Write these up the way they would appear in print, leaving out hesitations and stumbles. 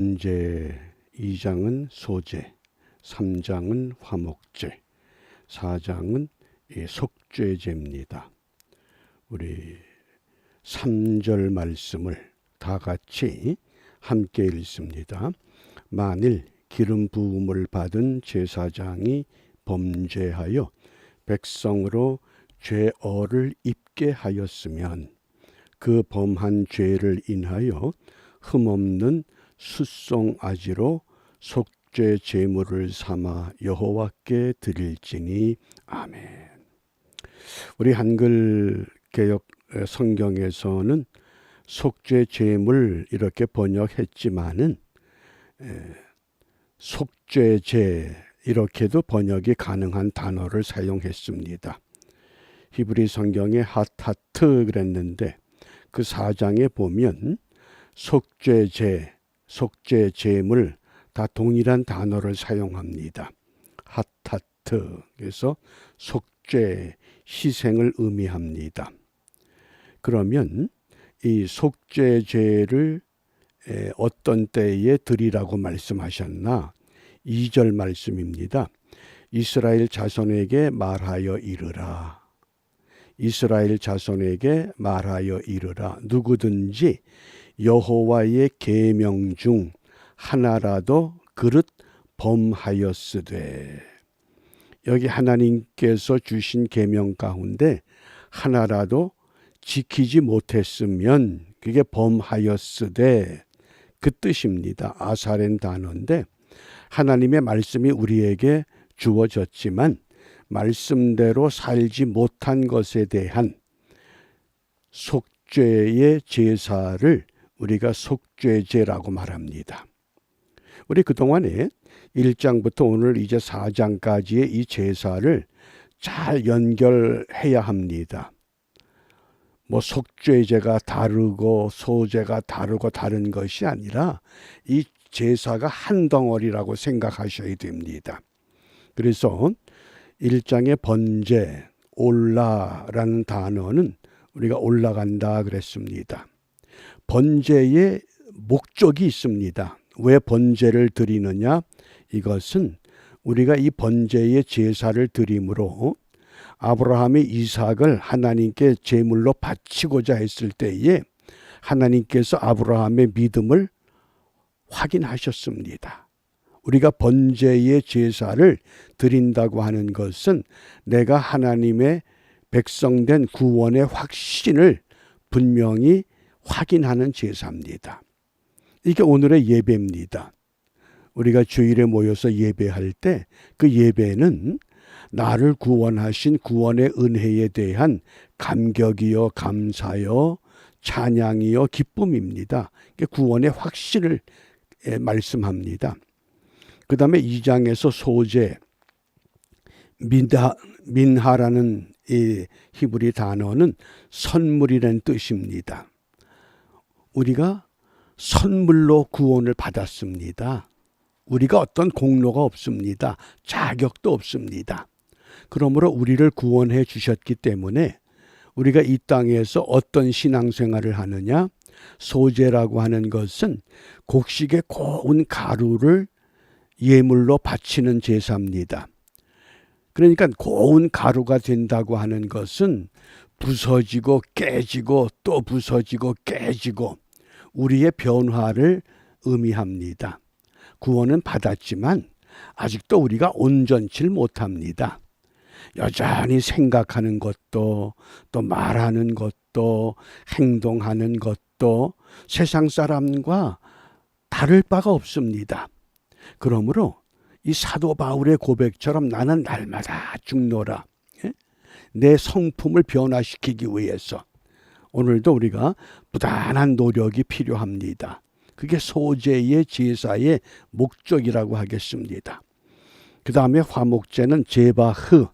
이제 2장은 소제, 3장은 화목제, 4장은 속죄제입니다. 우리 3절 말씀을 다 같이 함께 읽습니다. 만일 기름 부음을 받은 제사장이 범죄하여 백성으로 죄어를 입게 하였으면 그 범한 죄를 인하여 흠없는 숫송아지로 속죄 제물을 삼아 여호와께 드릴지니 아멘. 우리 한글 개역 성경에서는 속죄 제물 이렇게 번역했지만은 속죄제 이렇게도 번역이 가능한 단어를 사용했습니다. 히브리 성경에 하타트 그랬는데 그 4장에 보면 속죄제, 속죄제물 다 동일한 단어를 사용합니다. 하타트, 그래서 속죄, 희생을 의미합니다. 그러면 이 속죄제를 어떤 때에 드리라고 말씀하셨나? 2절 말씀입니다. 이스라엘 자손에게 말하여 이르라. 이스라엘 자손에게 말하여 이르라. 누구든지 여호와의 계명 중 하나라도 그릇 범하였으되, 여기 하나님께서 주신 계명 가운데 하나라도 지키지 못했으면 그게 범하였으되 그 뜻입니다. 아사렌 단어인데 하나님의 말씀이 우리에게 주어졌지만 말씀대로 살지 못한 것에 대한 속죄의 제사를 우리가 속죄제라고 말합니다. 우리 그동안에 1장부터 오늘 이제 4장까지의 이 제사를 잘 연결해야 합니다. 뭐 속죄제가 다르고 소제가 다르고 다른 것이 아니라 이 제사가 한 덩어리라고 생각하셔야 됩니다. 그래서 1장의 번제, 올라라는 단어는 우리가 올라간다 그랬습니다. 번제의 목적이 있습니다. 왜 번제를 드리느냐? 이것은 우리가 이 번제의 제사를 드림으로 아브라함이 이삭을 하나님께 제물로 바치고자 했을 때에 하나님께서 아브라함의 믿음을 확인하셨습니다. 우리가 번제의 제사를 드린다고 하는 것은 내가 하나님의 백성된 구원의 확신을 분명히 확인하는 제사입니다. 이게 오늘의 예배입니다. 우리가 주일에 모여서 예배할 때 그 예배는 나를 구원하신 구원의 은혜에 대한 감격이요, 감사요, 찬양이요, 기쁨입니다. 구원의 확신을 말씀합니다. 그 다음에 2장에서 소제, 민하라는 이 히브리 단어는 선물이라는 뜻입니다. 우리가 선물로 구원을 받았습니다. 우리가 어떤 공로가 없습니다. 자격도 없습니다. 그러므로 우리를 구원해 주셨기 때문에 우리가 이 땅에서 어떤 신앙생활을 하느냐? 소제라고 하는 것은 곡식의 고운 가루를 예물로 바치는 제사입니다. 그러니까 고운 가루가 된다고 하는 것은 부서지고 깨지고 또 부서지고 깨지고 우리의 변화를 의미합니다. 구원은 받았지만 아직도 우리가 온전치 못합니다. 여전히 생각하는 것도 또 말하는 것도 행동하는 것도 세상 사람과 다를 바가 없습니다. 그러므로 이 사도 바울의 고백처럼 나는 날마다 죽노라. 내 성품을 변화시키기 위해서 오늘도 우리가 부단한 노력이 필요합니다. 그게 소제의 제사의 목적이라고 하겠습니다. 그 다음에 화목제는 제바흐,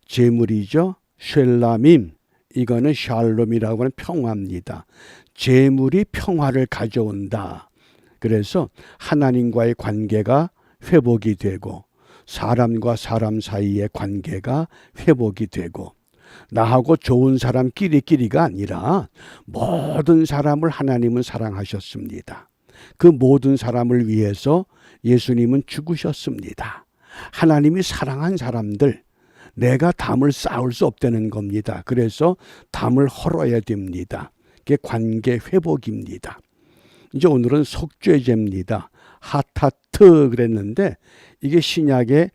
제물이죠. 쉘라밈, 이거는 샬롬이라고 하는 평화입니다. 제물이 평화를 가져온다. 그래서 하나님과의 관계가 회복이 되고 사람과 사람 사이의 관계가 회복이 되고 나하고 좋은 사람끼리가 아니라 모든 사람을 하나님은 사랑하셨습니다. 그 모든 사람을 위해서 예수님은 죽으셨습니다. 하나님이 사랑한 사람들, 내가 담을 쌓을 수 없다는 겁니다. 그래서 담을 헐어야 됩니다. 그게 관계 회복입니다. 이제 오늘은 속죄제입니다. 하타트 그랬는데 이게 신약의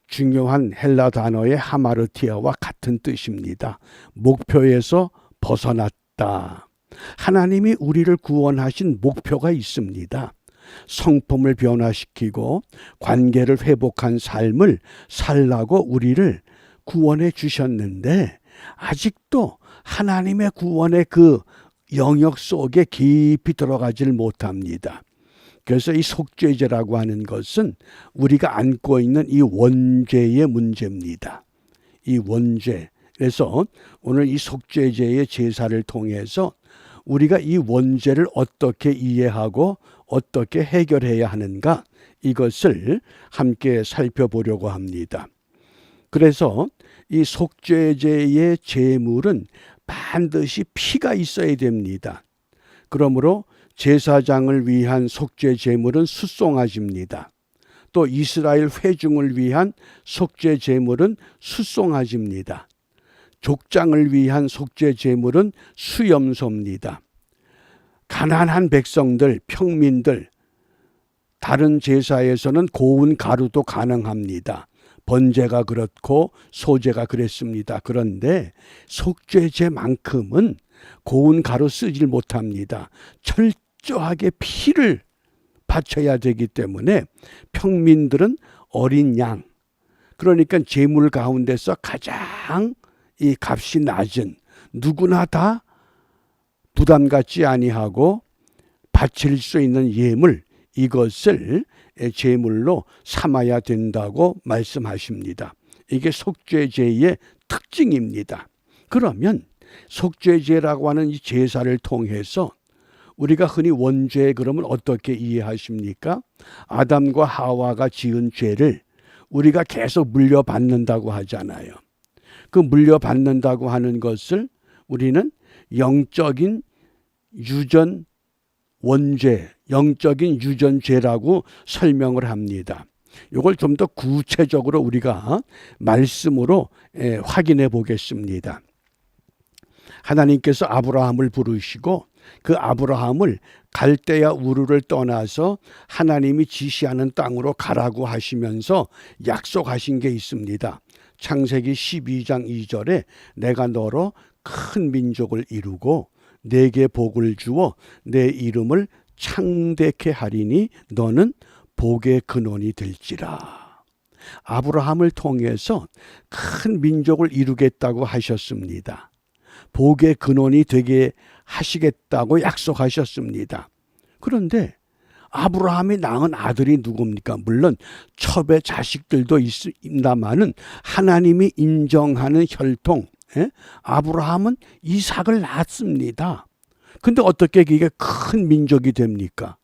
중요한 헬라 단어의 하마르티아와 같은 뜻입니다. 목표에서 벗어났다. 하나님이 우리를 구원하신 목표가 있습니다. 성품을 변화시키고 관계를 회복한 삶을 살라고 우리를 구원해 주셨는데 아직도 하나님의 구원의 그 영역 속에 깊이 들어가질 못합니다. 그래서 이 속죄제라고 하는 것은 우리가 안고 있는 이 원죄의 문제입니다. 이 원죄. 그래서 오늘 이 속죄제의 제사를 통해서 우리가 이 원죄를 어떻게 이해하고 어떻게 해결해야 하는가 이것을 함께 살펴보려고 합니다. 그래서 이 속죄제의 제물은 반드시 피가 있어야 됩니다. 그러므로 제사장을 위한 속죄 제물은 수송아지입니다. 또 이스라엘 회중을 위한 속죄 제물은 수송아지입니다. 족장을 위한 속죄 제물은 수염소입니다. 가난한 백성들, 평민들, 다른 제사에서는 고운 가루도 가능합니다. 번제가 그렇고 소제가 그랬습니다. 그런데 속죄제만큼은 고운 가루 쓰질 못합니다. 철저하게 피를 바쳐야 되기 때문에 평민들은 어린 양, 그러니까 제물 가운데서 가장 이 값이 낮은, 누구나 다 부담 갖지 아니하고 바칠 수 있는 예물, 이것을 제물로 삼아야 된다고 말씀하십니다. 이게 속죄제의 특징입니다. 그러면 속죄제라고 하는 이 제사를 통해서 우리가 흔히 원죄 그러면 어떻게 이해하십니까? 아담과 하와가 지은 죄를 우리가 계속 물려받는다고 하잖아요. 그 물려받는다고 하는 것을 우리는 영적인 유전 원죄, 영적인 유전죄라고 설명을 합니다. 이걸 좀 더 구체적으로 우리가 말씀으로 확인해 보겠습니다. 하나님께서 아브라함을 부르시고 그 아브라함을 갈대아 우르를 떠나서 하나님이 지시하는 땅으로 가라고 하시면서 약속하신 게 있습니다. 창세기 12장 2절에 내가 너로 큰 민족을 이루고 내게 복을 주어 내 이름을 창대케 하리니 너는 복의 근원이 될지라. 아브라함을 통해서 큰 민족을 이루겠다고 하셨습니다. 복의 근원이 되게 하시겠다고 약속하셨습니다. 그런데 아브라함이 낳은 아들이 누굽니까? 물론 첩의 자식들도 있습니다마는 하나님이 인정하는 혈통, 아브라함은 이삭을 낳았습니다. 근데 어떻게 이게 큰 민족이 됩니까?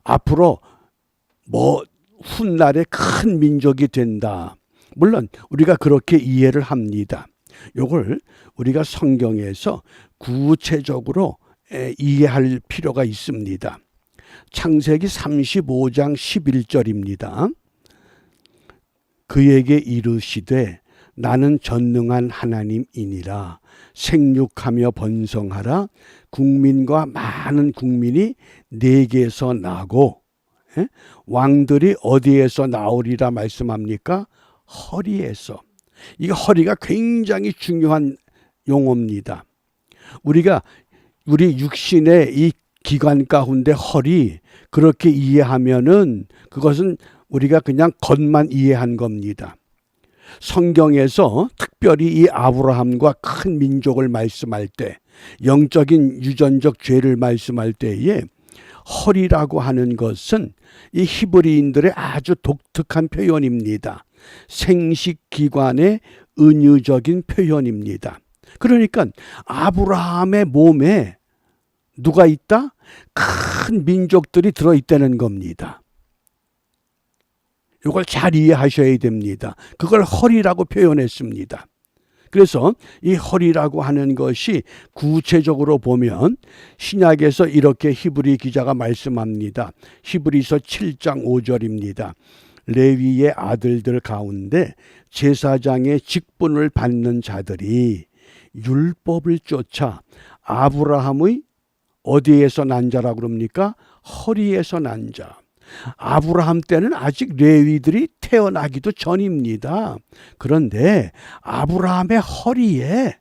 앞으로 훗날에 큰 민족이 된다. 물론 우리가 그렇게 이해를 합니다. 이걸 우리가 성경에서 구체적으로 이해할 필요가 있습니다. 창세기 35장 11절입니다. 그에게 이르시되 나는 전능한 하나님이니라. 생육하며 번성하라. 국민과 많은 국민이 내게서 나고, 왕들이 어디에서 나오리라 말씀합니까? 허리에서. 이 허리가 굉장히 중요한 용어입니다. 우리가 우리 육신의 이 기관 가운데 허리 그렇게 이해하면은 그것은 우리가 그냥 겉만 이해한 겁니다. 성경에서 특별히 이 아브라함과 큰 민족을 말씀할 때, 영적인 유전적 죄를 말씀할 때에 허리라고 하는 것은 이 히브리인들의 아주 독특한 표현입니다. 생식기관의 은유적인 표현입니다. 그러니까 아브라함의 몸에 누가 있다? 큰 민족들이 들어있다는 겁니다. 이걸 잘 이해하셔야 됩니다. 그걸 허리라고 표현했습니다. 그래서 이 허리라고 하는 것이 구체적으로 보면 신약에서 이렇게 히브리 기자가 말씀합니다. 히브리서 7장 5절입니다. 레위의 아들들 가운데 제사장의 직분을 받는 자들이 율법을 쫓아 아브라함의 어디에서 난 자라고 그럽니까? 허리에서 난 자. 아브라함 때는 아직 레위들이 태어나기도 전입니다. 그런데 아브라함의 허리에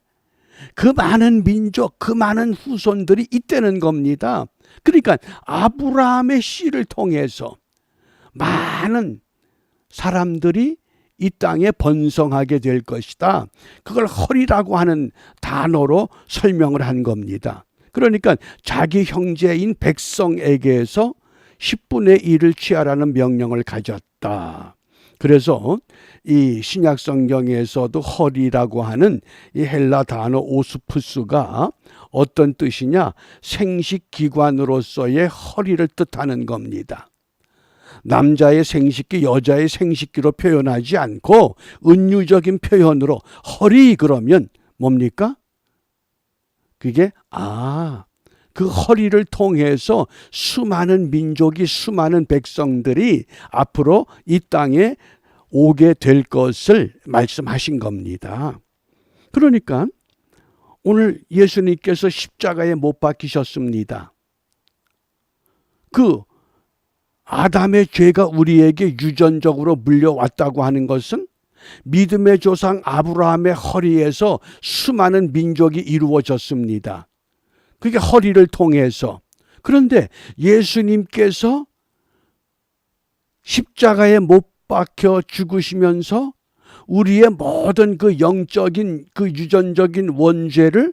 그 많은 민족, 그 많은 후손들이 있다는 겁니다. 그러니까 아브라함의 씨를 통해서 많은 사람들이 이 땅에 번성하게 될 것이다. 그걸 허리라고 하는 단어로 설명을 한 겁니다. 그러니까 자기 형제인 백성에게서 10분의 1을 취하라는 명령을 가졌다. 그래서 이 신약 성경에서도 허리라고 하는 이 헬라 단어 오스푸스가 어떤 뜻이냐? 생식기관으로서의 허리를 뜻하는 겁니다. 남자의 생식기, 여자의 생식기로 표현하지 않고 은유적인 표현으로 허리 그러면 뭡니까? 그게 그 허리를 통해서 수많은 민족이, 수많은 백성들이 앞으로 이 땅에 오게 될 것을 말씀하신 겁니다. 그러니까 오늘 예수님께서 십자가에 못 박히셨습니다. 그 아담의 죄가 우리에게 유전적으로 물려왔다고 하는 것은 믿음의 조상 아브라함의 허리에서 수많은 민족이 이루어졌습니다. 그게 허리를 통해서. 그런데 예수님께서 십자가에 못 박혀 죽으시면서 우리의 모든 그 영적인 그 유전적인 원죄를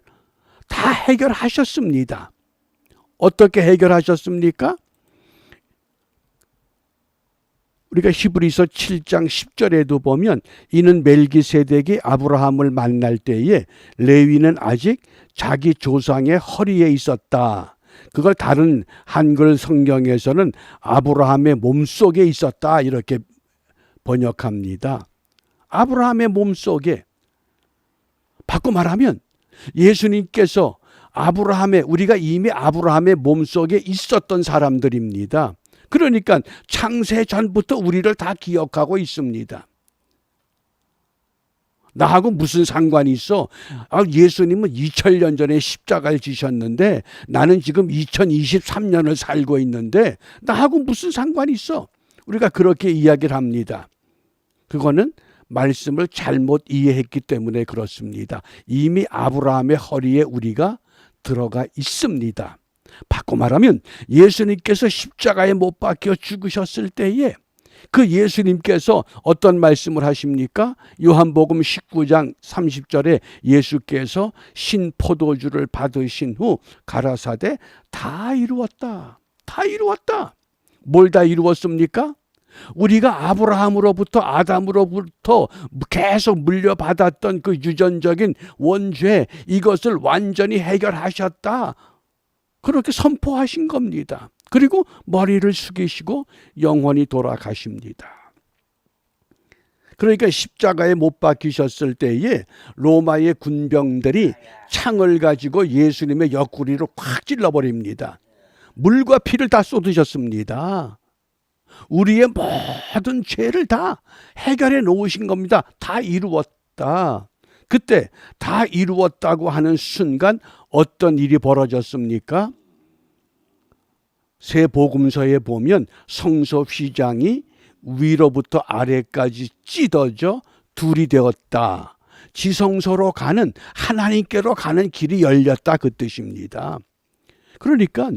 다 해결하셨습니다. 어떻게 해결하셨습니까? 우리가 히브리서 7장 10절에도 보면 이는 멜기세덱이 아브라함을 만날 때에 레위는 아직 자기 조상의 허리에 있었다. 그걸 다른 한글 성경에서는 아브라함의 몸속에 있었다 이렇게 번역합니다. 아브라함의 몸속에. 바꿔 말하면 예수님께서 우리가 이미 아브라함의 몸속에 있었던 사람들입니다. 그러니까 창세 전부터 우리를 다 기억하고 있습니다. 나하고 무슨 상관이 있어? 예수님은 2000년 전에 십자가를 지셨는데 나는 지금 2023년을 살고 있는데 나하고 무슨 상관이 있어? 우리가 그렇게 이야기를 합니다. 그거는 말씀을 잘못 이해했기 때문에 그렇습니다. 이미 아브라함의 허리에 우리가 들어가 있습니다. 바꿔 말하면 예수님께서 십자가에 못 박혀 죽으셨을 때에 그 예수님께서 어떤 말씀을 하십니까? 요한복음 19장 30절에 예수께서 신포도주를 받으신 후 가라사대 다 이루었다. 다 이루었다. 뭘 다 이루었습니까? 우리가 아브라함으로부터 아담으로부터 계속 물려받았던 그 유전적인 원죄 이것을 완전히 해결하셨다. 그렇게 선포하신 겁니다. 그리고 머리를 숙이시고 영원히 돌아가십니다. 그러니까 십자가에 못 박히셨을 때에 로마의 군병들이 창을 가지고 예수님의 옆구리를 확 찔러버립니다. 물과 피를 다 쏟으셨습니다. 우리의 모든 죄를 다 해결해 놓으신 겁니다. 다 이루었다. 그때 다 이루었다고 하는 순간 어떤 일이 벌어졌습니까? 새 복음서에 보면 성소 휘장이 위로부터 아래까지 찢어져 둘이 되었다. 지성소로 가는 하나님께로 가는 길이 열렸다 그 뜻입니다. 그러니까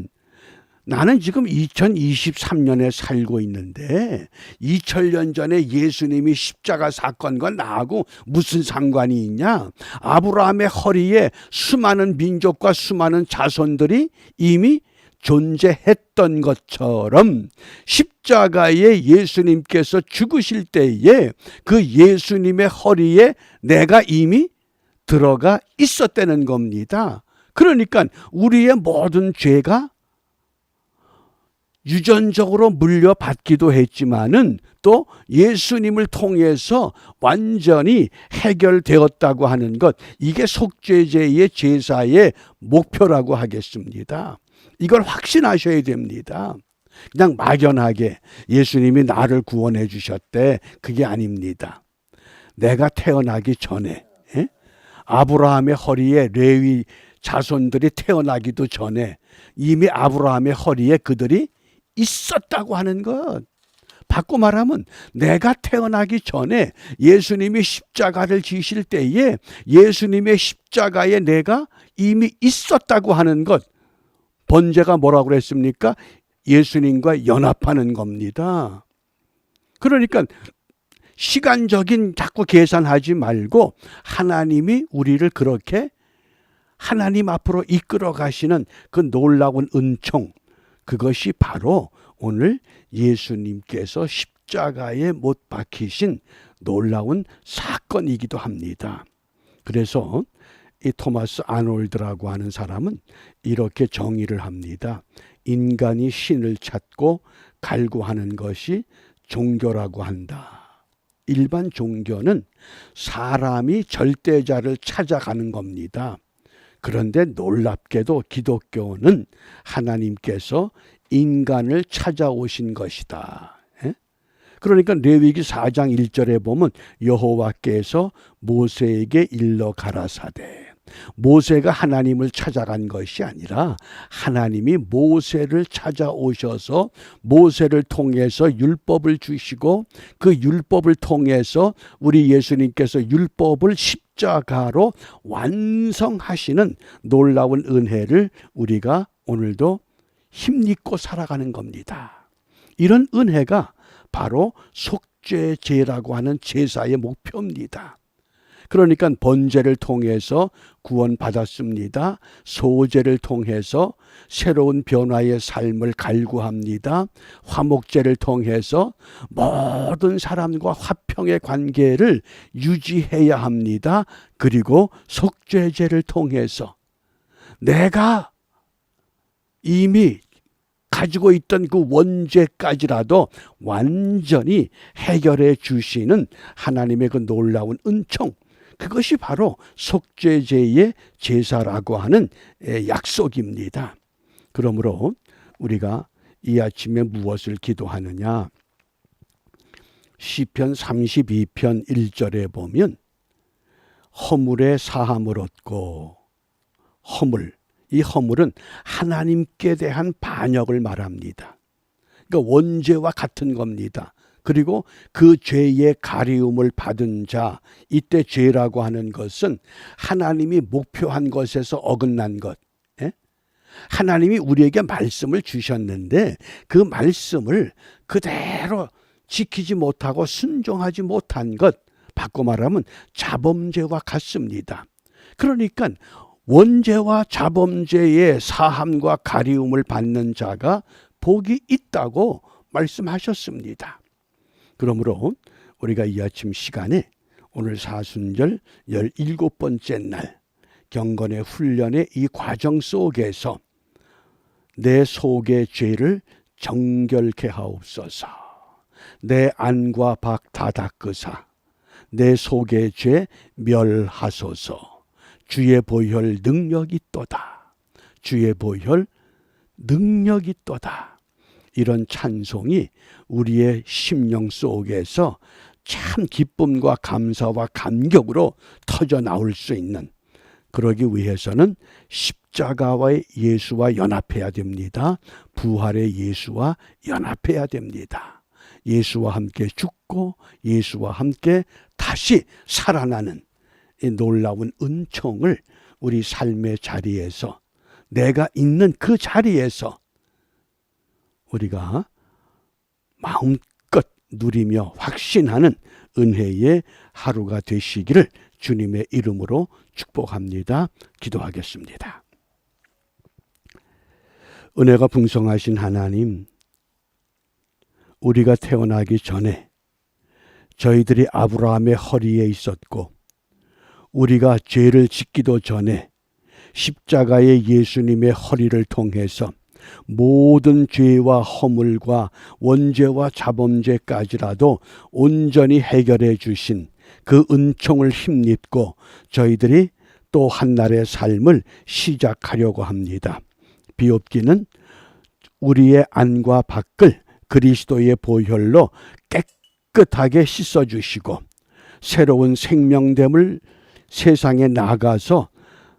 나는 지금 2023년에 살고 있는데 2000년 전에 예수님이 십자가 사건과 나하고 무슨 상관이 있냐? 아브라함의 허리에 수많은 민족과 수많은 자손들이 이미 존재했던 것처럼 십자가에 예수님께서 죽으실 때에 그 예수님의 허리에 내가 이미 들어가 있었다는 겁니다. 그러니까 우리의 모든 죄가 유전적으로 물려받기도 했지만은 또 예수님을 통해서 완전히 해결되었다고 하는 것, 이게 속죄제의 제사의 목표라고 하겠습니다. 이걸 확신하셔야 됩니다. 그냥 막연하게 예수님이 나를 구원해 주셨대, 그게 아닙니다. 내가 태어나기 전에, 아브라함의 허리에 레위 자손들이 태어나기도 전에 이미 아브라함의 허리에 그들이 있었다고 하는 것. 바꿔 말하면 내가 태어나기 전에 예수님이 십자가를 지실 때에 예수님의 십자가에 내가 이미 있었다고 하는 것. 번제가 뭐라고 그랬습니까? 예수님과 연합하는 겁니다. 그러니까 시간적인 자꾸 계산하지 말고 하나님이 우리를 그렇게 하나님 앞으로 이끌어 가시는 그 놀라운 은총, 그것이 바로 오늘 예수님께서 십자가에 못 박히신 놀라운 사건이기도 합니다. 그래서 이 토마스 아놀드라고 하는 사람은 이렇게 정의를 합니다. 인간이 신을 찾고 갈구하는 것이 종교라고 한다. 일반 종교는 사람이 절대자를 찾아가는 겁니다. 그런데 놀랍게도 기독교는 하나님께서 인간을 찾아오신 것이다. 그러니까 레위기 4장 1절에 보면 여호와께서 모세에게 일러 가라사대, 모세가 하나님을 찾아간 것이 아니라 하나님이 모세를 찾아오셔서 모세를 통해서 율법을 주시고 그 율법을 통해서 우리 예수님께서 율법을 십자가로 완성하시는 놀라운 은혜를 우리가 오늘도 힘입고 살아가는 겁니다. 이런 은혜가 바로 속죄제라고 하는 제사의 목표입니다. 그러니까 번제를 통해서 구원받았습니다. 소제를 통해서 새로운 변화의 삶을 갈구합니다. 화목제를 통해서 모든 사람과 화평의 관계를 유지해야 합니다. 그리고 속죄제를 통해서 내가 이미 가지고 있던 그 원죄까지라도 완전히 해결해 주시는 하나님의 그 놀라운 은총, 그것이 바로 속죄제의 제사라고 하는 약속입니다. 그러므로 우리가 이 아침에 무엇을 기도하느냐? 시편 32편 1절에 보면 허물의 사함을 얻고, 허물, 이 허물은 하나님께 대한 반역을 말합니다. 그러니까 원죄와 같은 겁니다. 그리고 그 죄의 가리움을 받은 자, 이때 죄라고 하는 것은 하나님이 목표한 것에서 어긋난 것. 하나님이 우리에게 말씀을 주셨는데 그 말씀을 그대로 지키지 못하고 순종하지 못한 것, 바꿔 말하면 자범죄와 같습니다. 그러니까 원죄와 자범죄의 사함과 가리움을 받는 자가 복이 있다고 말씀하셨습니다. 그러므로 우리가 이 아침 시간에 오늘 사순절 17번째 날 경건의 훈련의 이 과정 속에서 내 속의 죄를 정결케 하옵소서, 내 안과 밖 다 닦으사 내 속의 죄 멸하소서, 주의 보혈 능력이 있도다, 주의 보혈 능력이 있도다. 이런 찬송이 우리의 심령 속에서 참 기쁨과 감사와 감격으로 터져 나올 수 있는, 그러기 위해서는 십자가와의 예수와 연합해야 됩니다. 부활의 예수와 연합해야 됩니다. 예수와 함께 죽고 예수와 함께 다시 살아나는 이 놀라운 은총을 우리 삶의 자리에서, 내가 있는 그 자리에서 우리가 마음껏 누리며 확신하는 은혜의 하루가 되시기를 주님의 이름으로 축복합니다. 기도하겠습니다. 은혜가 풍성하신 하나님, 우리가 태어나기 전에 저희들이 아브라함의 허리에 있었고, 우리가 죄를 짓기도 전에 십자가의 예수님의 허리를 통해서 모든 죄와 허물과 원죄와 자범죄까지라도 온전히 해결해 주신 그 은총을 힘입고 저희들이 또 한날의 삶을 시작하려고 합니다. 비옵기는 우리의 안과 밖을 그리스도의 보혈로 깨끗하게 씻어주시고 새로운 생명됨을 세상에 나가서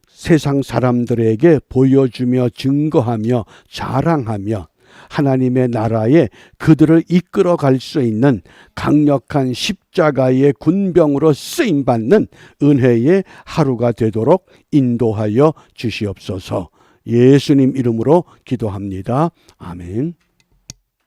세상 사람들에게 보여주며 증거하며 자랑하며 하나님의 나라에 그들을 이끌어갈 수 있는 강력한 십자가의 군병으로 쓰임받는 은혜의 하루가 되도록 인도하여 주시옵소서. 예수님 이름으로 기도합니다. 아멘.